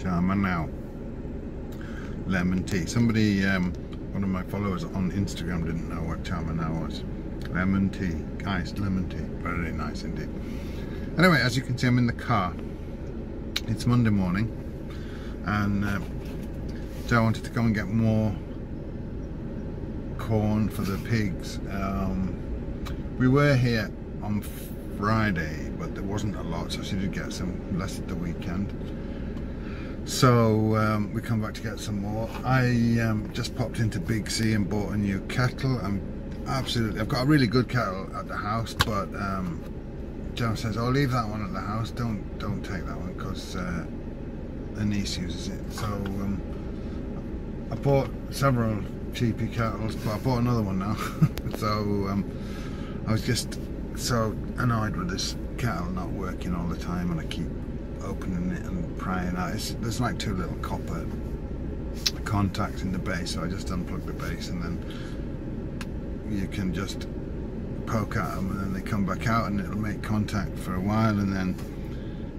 Charmer now. Lemon tea. Somebody, one of my followers on Instagram didn't know what Charmer now was. Lemon tea, iced lemon tea, very nice indeed. Anyway, as you can see, I'm in the car. It's Monday morning, and Joe wanted to go and get more corn for the pigs. We were here on Friday, but there wasn't a lot, so she did get some less at the weekend. So we come back to get some more. I just popped into Big C and bought a new kettle. I've got a really good kettle at the house, but Joe says, "Oh, leave that one at the house. Don't take that one because the niece uses it." So I bought several cheapy kettles, but I bought another one now. So I was just so annoyed with this kettle not working all the time, and I keep opening it and prying out. There's like two little copper contacts in the base, so I just unplug the base, and then you can just poke at them, and then they come back out, and it'll make contact for a while, and then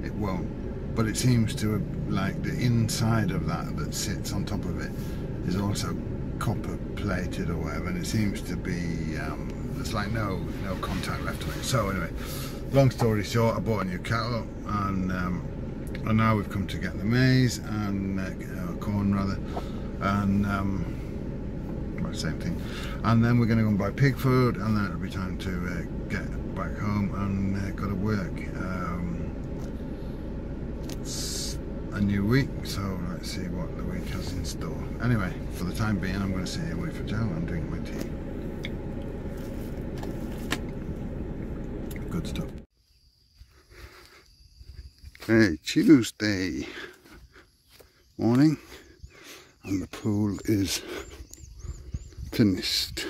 it won't. But it seems to, like, the inside of that sits on top of it is also copper plated or whatever, and it seems to be there's like no contact left on it. So anyway, long story short, I bought a new kettle, and now we've come to get the maize and corn rather, and well, same thing. And then we're going to go and buy pig food, and then it'll be time to get back home and go to work. It's a new week, so let's see what the week has in store. Anyway, for the time being, I'm going to sit here and wait for Joe and drink my tea. Good stuff. Okay, Tuesday morning, and the pool is finished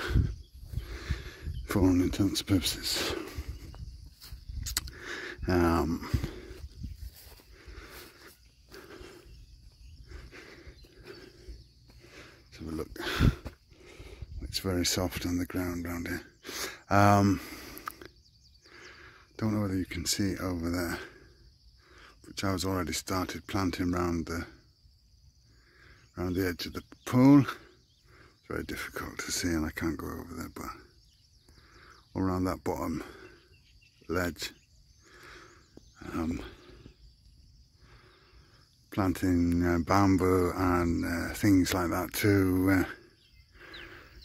for all intents and purposes. Let's have a look. It's very soft on the ground around here. Don't know whether you can see it over there, which I was already started planting round the edge of the pool. It's very difficult to see, and I can't go over there, but all around that bottom ledge, planting bamboo and things like that to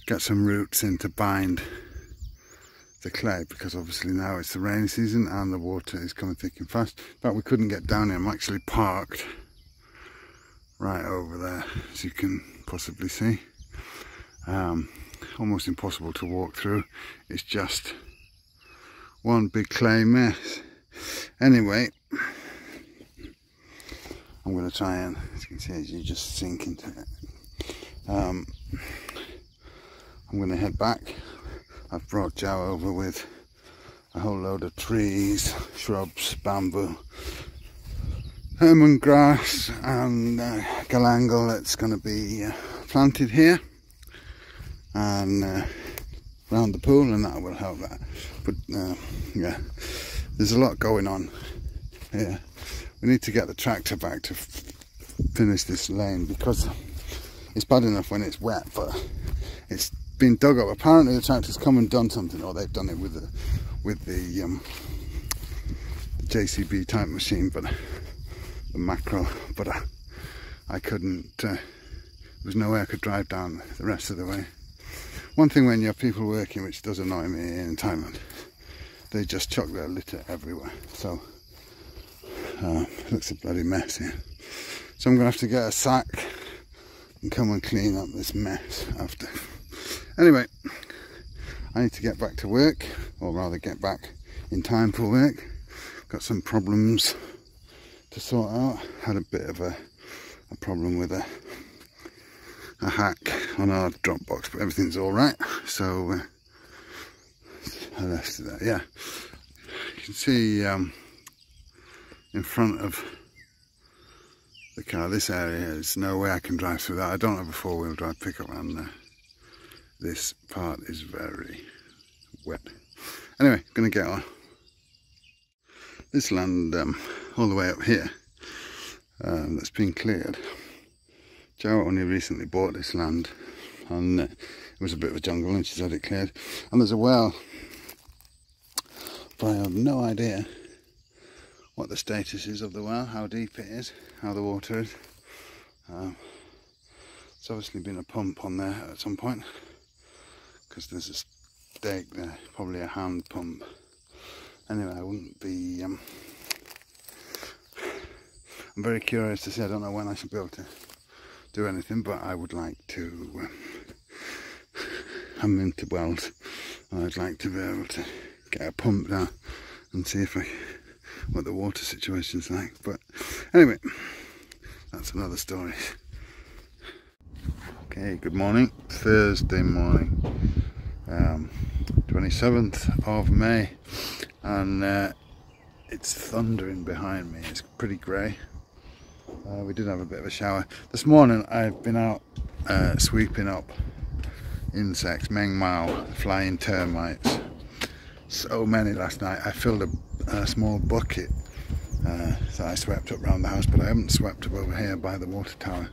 get some roots in to bind the clay, because obviously now it's the rainy season and the water is coming thick and fast. In fact, we couldn't get down here. I'm actually parked right over there, as you can possibly see. Almost impossible to walk through. It's just one big clay mess. Anyway, I'm going to try and, as you can see, as you just sink into it. I'm going to head back. I've brought Joe over with a whole load of trees, shrubs, bamboo, lemongrass and galangal that's going to be planted here and around the pool, and that will help that. But yeah, there's a lot going on here. We need to get the tractor back to finish this lane, because it's bad enough when it's wet, but it's been dug up. Apparently the tractor's come and done something, or they've done it with the JCB type machine, but the macro. But I couldn't. There was no way I could drive down the rest of the way. One thing when you have people working, which does annoy me in Thailand, they just chuck their litter everywhere. So it looks a bloody mess here. So I'm gonna have to get a sack and come and clean up this mess after. Anyway, I need to get back to work, or rather get back in time for work. Got some problems to sort out. Had a bit of a problem with a hack on our Dropbox, but everything's all right. So I left it there. Yeah, you can see in front of the car, this area, there's no way I can drive through that. I don't have a four-wheel drive pickup, and this part is very wet. Anyway, gonna get on. This land all the way up here that's been cleared. Jo only recently bought this land, and it was a bit of a jungle, and she's had it cleared. And there's a well, but I have no idea what the status is of the well, how deep it is, how the water is. It's obviously been a pump on there at some point, because there's a stake there, probably a hand pump. Anyway, I wouldn't be... I'm very curious to see. I don't know when I should be able to do anything, but I would like to... I'm into wells, and I'd like to be able to get a pump down and see if what the water situation's like. But anyway, that's another story. Okay, good morning. Thursday morning, 27th of May, and it's thundering behind me. It's pretty grey. We did have a bit of a shower this morning. I've been out sweeping up insects, Meng Mao, flying termites. So many last night. I filled a small bucket that I swept up around the house, but I haven't swept up over here by the water tower.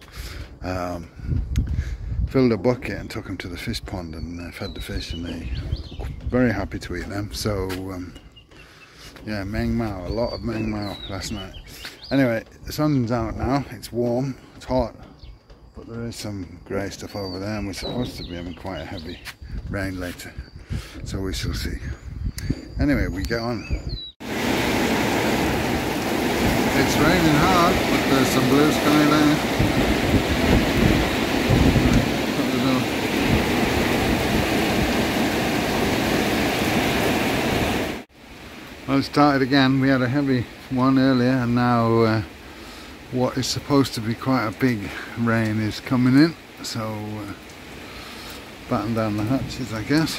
Filled a bucket and took them to the fish pond and fed the fish, and they were very happy to eat them. So yeah, Meng Mao, a lot of Meng Mao last night. Anyway, the sun's out now, it's warm, it's hot, but there is some grey stuff over there, and we're supposed to be having quite a heavy rain later, so we shall see. Anyway, we get on. It's raining hard, but there's some blue sky there. Well, it started again. We had a heavy one earlier, and now what is supposed to be quite a big rain is coming in, so batten down the hatches, I guess.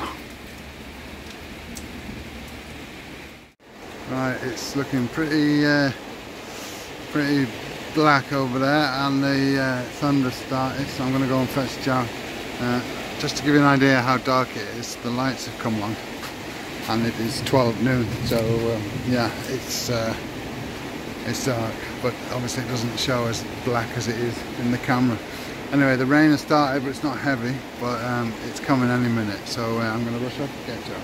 Right, it's looking pretty black over there, and the thunder started, so I'm going to go and fetch Jo. Just to give you an idea how dark it is, the lights have come on, and it is 12 noon, so yeah, it's dark, but obviously it doesn't show as black as it is in the camera. Anyway, the rain has started, but it's not heavy, but it's coming any minute, so I'm going to rush up and get Jo.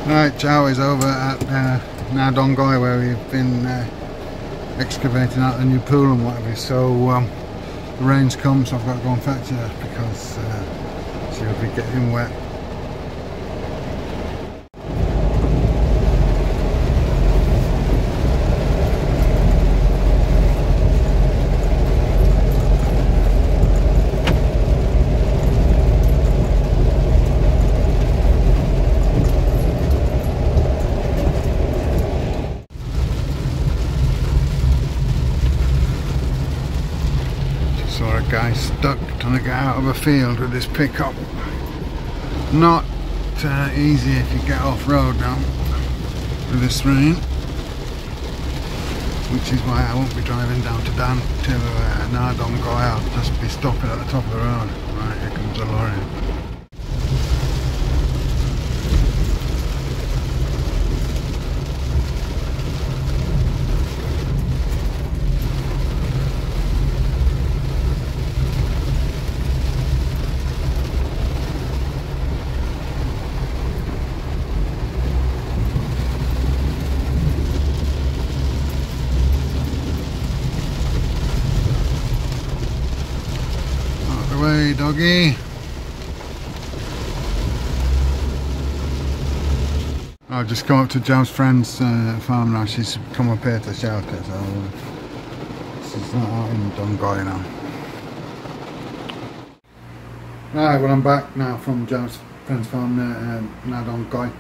Right, Jo is over at Nadongoi, where we've been excavating out the new pool and whatever, so the rain's come, so I've got to go and fetch her because she'll be getting wet. Saw a guy stuck trying to get out of a field with his pickup. Not easy if you get off road now with this rain, which is why I won't be driving down to Nadongoi. I'll just be stopping at the top of the road. Right, here comes a lorry. Way, doggy. I've just come up to Jo's friend's farm now. She's come up here to shelter, so she's not out in Dongoi now. Right, well, I'm back now from Jo's friend's farm near Dongoi.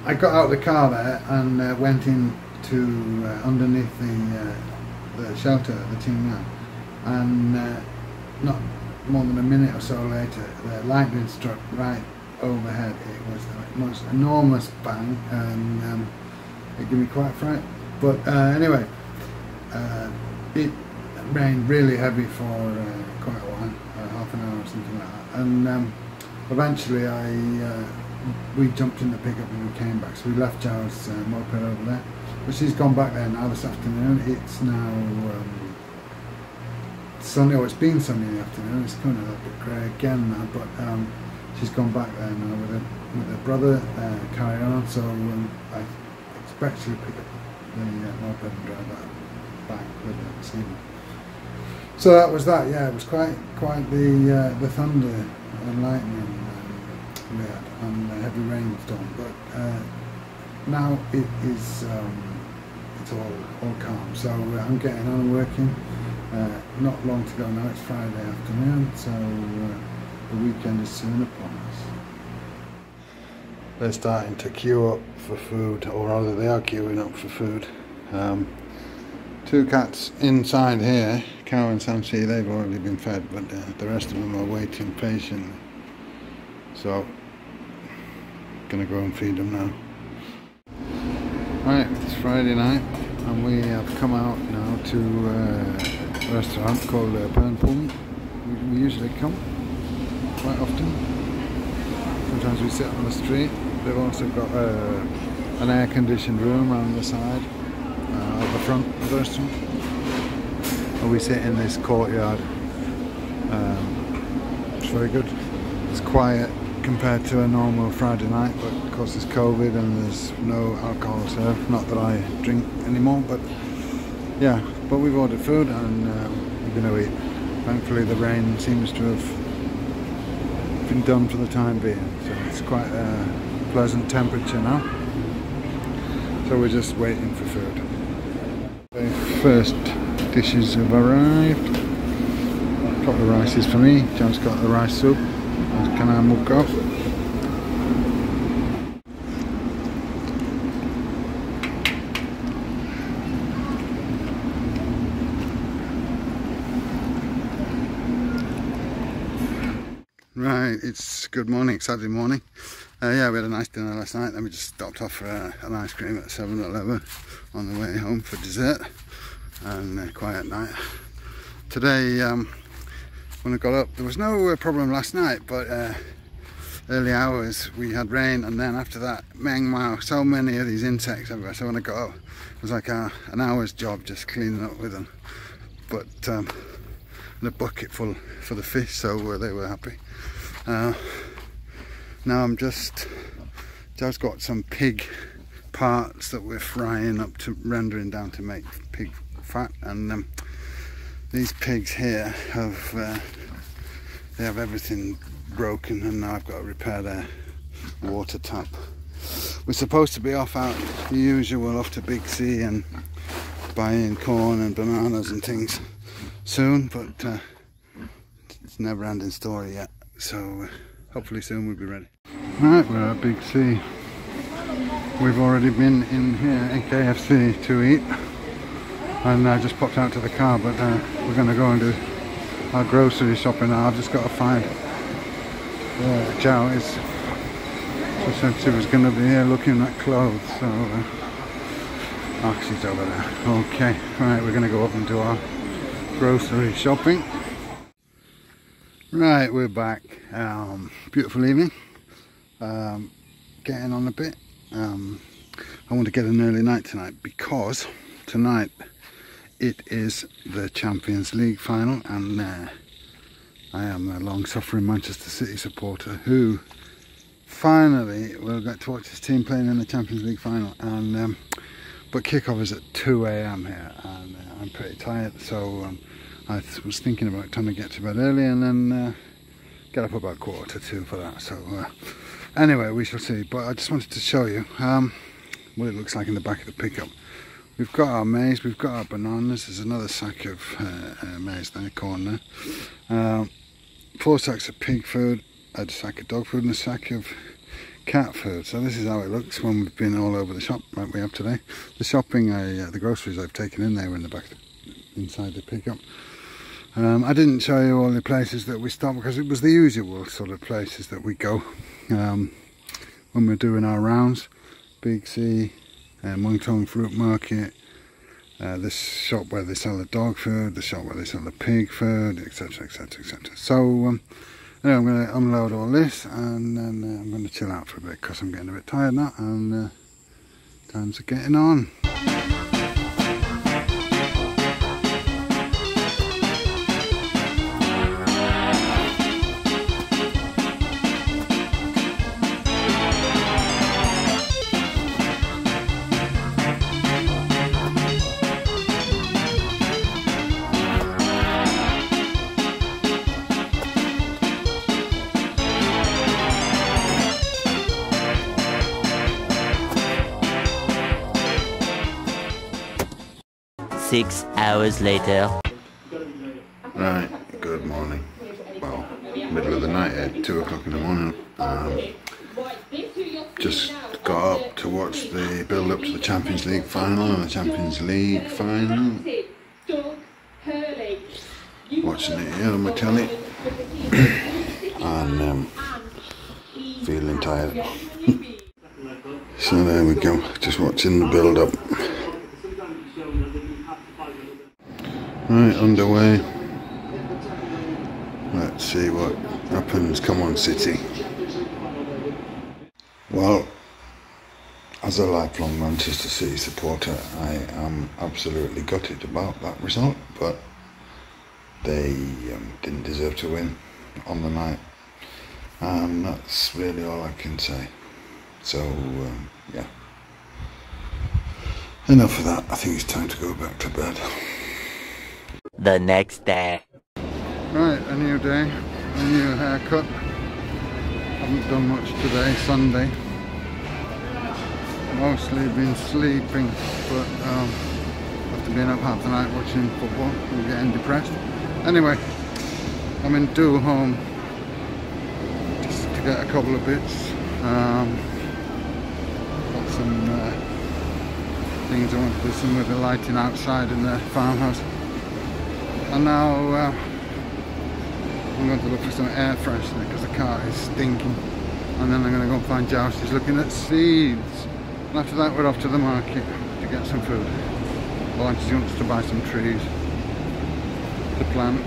I got out of the car there and went into underneath the shelter the team now, and not more than a minute or so later, the lightning struck right overhead. It was the most enormous bang, and it gave me quite a fright. But anyway, it rained really heavy for quite a while, half an hour or something like that, and eventually I we jumped in the pickup and we came back. So we left Jo's moped over there, but she's gone back there now this afternoon. It's now sunny. Oh, it's been sunny in the afternoon. It's kind of a little bit grey again now, but she's gone back there now with her brother, carry on. So I expect she'll pick up the moped and drive that back with her this evening. So that was that. Yeah, it was quite the thunder and lightning we had, and a heavy rainstorm. But now it is it's all calm. So I'm getting on working. Not long to go now. It's Friday afternoon, so the weekend is soon upon us. They're starting to queue up for food, or rather they are queuing up for food. Two cats inside here, Cow and Samsi, they've already been fed, but the rest of them are waiting patiently. So, gonna go and feed them now. Right, it's Friday night, and we have come out now to a restaurant called Pernpung. We usually come quite often. Sometimes we sit on the street. They've also got an air-conditioned room around the side, at the front of the restaurant. And we sit in this courtyard. It's very good. It's quiet compared to a normal Friday night, but of course there's COVID and there's no alcohol served. Not that I drink anymore, but yeah. But we've ordered food and we're going to eat. Thankfully the rain seems to have been done for the time being, so it's quite a pleasant temperature now. So we're just waiting for food. The first dishes have arrived. A couple of rices for me. John's got the rice soup. Can I mug up? Right, it's good morning, Saturday morning. Yeah, we had a nice dinner last night, then we just stopped off for an ice cream at 7-Eleven on the way home for dessert, and a quiet night. Today, when I got up, there was no problem last night, but early hours we had rain, and then after that, so many of these insects everywhere. So when I got up, it was like an hour's job just cleaning up with them. But and a bucket full for the fish, so they were happy. Now Joe's got some pig parts that we're frying up to rendering down to make pig fat, and these pigs here have they have everything broken, and now I've got to repair their water tap. We're supposed to be off out the usual, off to Big C and buying corn and bananas and things soon, but it's a never-ending story yet, so hopefully soon we'll be ready. Right, we're at Big C. We've already been in here in KFC to eat, and I just popped out to the car, but we're going to go and do our grocery shopping now. I've just got to find Joe. She said she was going to be here looking at clothes, so she's over there. Okay, right, we're going to go up and do our grocery shopping. Right, we're back. Beautiful evening. Getting on a bit. I want to get an early night tonight because tonight it is the Champions League final, and I am a long-suffering Manchester City supporter who finally will get to watch his team playing in the Champions League final. And but kickoff is at 2 AM here, and I'm pretty tired, so I was thinking about trying to get to bed early and then get up about 1:45 for that. So anyway, we shall see. But I just wanted to show you what it looks like in the back of the pickup. We've got our maize, we've got our bananas. There's another sack of maize there, corn there. 4 sacks of pig food, a sack of dog food, and a sack of cat food. So this is how it looks when we've been all over the shop like we have today. The shopping, the groceries I've taken in, they were in the back, inside the pickup. I didn't show you all the places that we stopped because it was the usual sort of places that we go when we're doing our rounds. Big C, Mungtong Fruit Market, this shop where they sell the dog food, the shop where they sell the pig food, etc, etc, etc. So Anyway, I'm going to unload all this and then I'm going to chill out for a bit because I'm getting a bit tired now and times are getting on. 6 hours later. Right, good morning. Well, middle of the night at 2 o'clock in the morning. Just got up to watch the build up to the Champions League final and the Champions League final. Watching it here on my telly. And feeling tired. So there we go, just watching the build up. Right, underway. Let's see what happens. Come on, City. Well, as a lifelong Manchester City supporter, I am absolutely gutted about that result, but they didn't deserve to win on the night, and that's really all I can say. So, yeah. Enough of that. I think it's time to go back to bed. The next day. Right, a new day, a new haircut. Haven't done much today, Sunday. Mostly been sleeping, but after being up half the night watching football, I'm getting depressed. Anyway, I'm in due home just to get a couple of bits. Got some things I want to do, some with the lighting outside in the farmhouse. And now I'm going to look for some air freshener because the car is stinking. And then I'm going to go and find Joust. He's looking at seeds. And after that we're off to the market to get some food. Well, he wants to buy some trees to plant.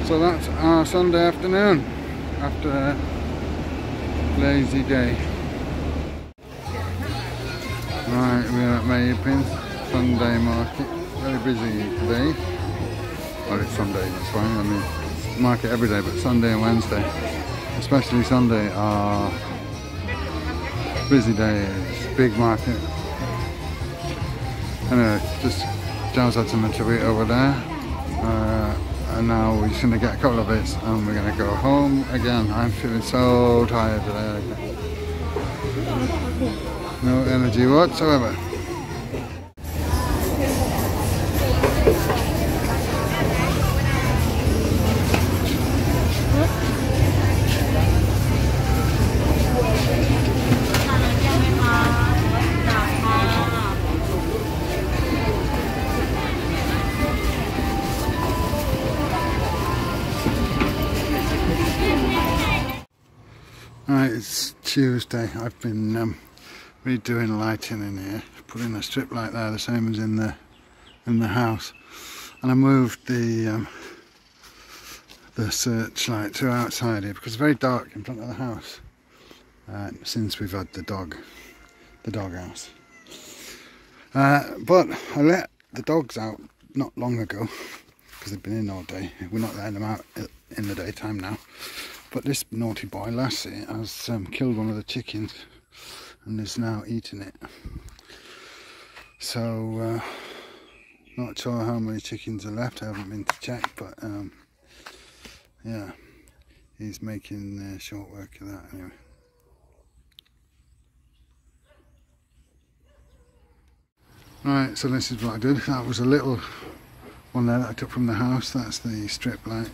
So that's our Sunday afternoon after a lazy day. Right, we're at Maypins, Sunday market. Very busy today. Well, it's Sunday, that's fine. I mean, it's market every day, but Sunday and Wednesday, especially Sunday, are busy days. Big market. Anyway, just Joe's had something to eat over there, and now we're just going to get a couple of bits, and we're going to go home again. I'm feeling so tired today. No energy whatsoever. Right, it's Tuesday. I've been redoing lighting in here, putting a strip light there, the same as in the house, and I moved the searchlight to outside here because it's very dark in front of the house since we've had the dog house. But I let the dogs out not long ago because they've been in all day. We're not letting them out in the daytime now. But this naughty boy, Lassie, has killed one of the chickens and is now eating it. So, not sure how many chickens are left. I haven't been to check, but yeah, he's making short work of that anyway. Right, so this is what I did. That was a little one there that I took from the house. That's the strip light.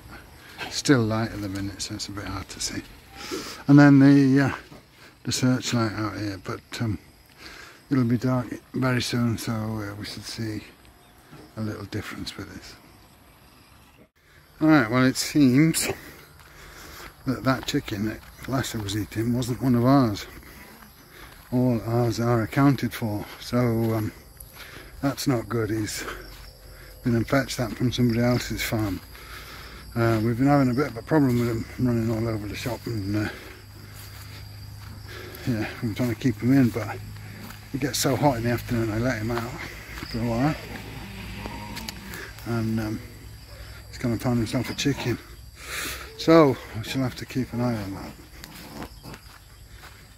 Still light at the minute, so it's a bit hard to see. And then the searchlight out here, but it'll be dark very soon, so we should see a little difference with this. Alright, well, it seems that chicken that Lassie was eating wasn't one of ours. All ours are accounted for, so that's not good. He's been and fetched that from somebody else's farm. We've been having a bit of a problem with him running all over the shop, and yeah, I'm trying to keep him in, but it gets so hot in the afternoon I let him out for a while, and he's going to find himself a chicken, so I shall have to keep an eye on that.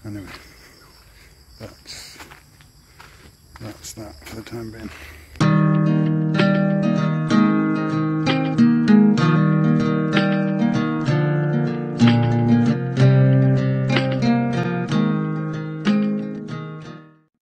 Anyway, that's that for the time being.